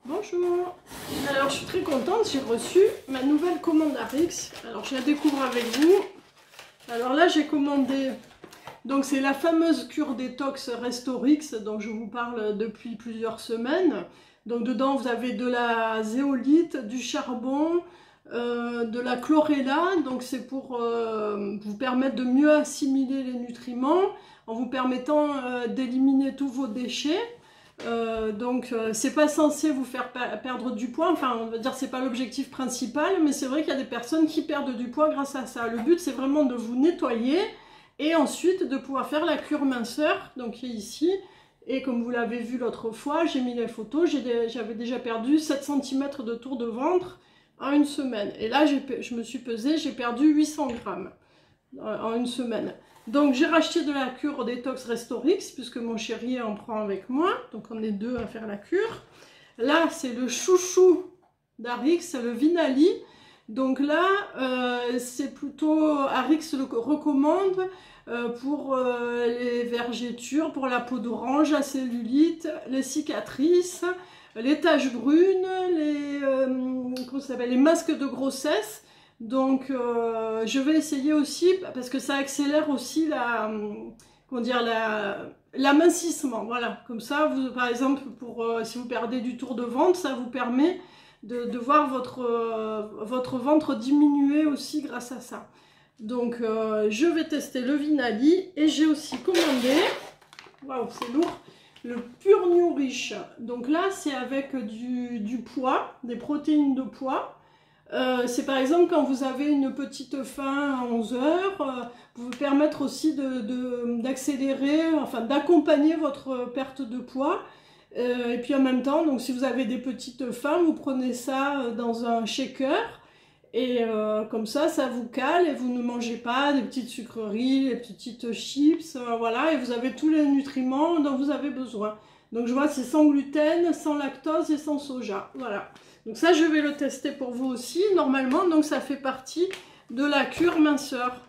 Bonjour. Alors je suis très contente, j'ai reçu ma nouvelle commande Arix. Alors je la découvre avec vous. Alors là j'ai commandé, donc c'est la fameuse cure détox Restorix dont je vous parle depuis plusieurs semaines. Donc dedans vous avez de la zéolite, du charbon, de la chlorella. Donc c'est pour vous permettre de mieux assimiler les nutriments en vous permettant d'éliminer tous vos déchets. C'est pas censé vous faire perdre du poids, enfin on va dire c'est pas l'objectif principal, mais c'est vrai qu'il y a des personnes qui perdent du poids grâce à ça. Le but c'est vraiment de vous nettoyer et ensuite de pouvoir faire la cure minceur, donc qui est ici. Et comme vous l'avez vu l'autre fois, j'ai mis les photos, j'avais déjà perdu 7 cm de tour de ventre en une semaine. Et là je me suis pesée, j'ai perdu 800 grammes en une semaine. Donc j'ai racheté de la cure détox Restorix puisque mon chéri en prend avec moi. Donc on est deux à faire la cure. Là c'est le chouchou d'Arix, le Vinali. Donc là c'est plutôt Arix le recommande pour les vergetures, pour la peau d'orange, la cellulite, les cicatrices, les taches brunes, les masques de grossesse. Donc je vais essayer aussi parce que ça accélère aussi l'amincissement. Voilà, comme ça, vous, par exemple, si vous perdez du tour de ventre, ça vous permet de voir votre ventre diminuer aussi grâce à ça. Donc je vais tester le Vinali et j'ai aussi commandé, waouh c'est lourd, le Pure Nourish. Donc là c'est avec du pois, des protéines de pois. C'est par exemple quand vous avez une petite faim à 11 heures, vous permettre aussi d'accélérer, enfin d'accompagner votre perte de poids. Et puis en même temps, donc si vous avez des petites faims, vous prenez ça dans un shaker et comme ça vous cale et vous ne mangez pas des petites sucreries, des petites chips, voilà, et vous avez tous les nutriments dont vous avez besoin. Donc je vois c'est sans gluten, sans lactose et sans soja, voilà. Donc ça je vais le tester pour vous aussi normalement, donc ça fait partie de la cure minceur.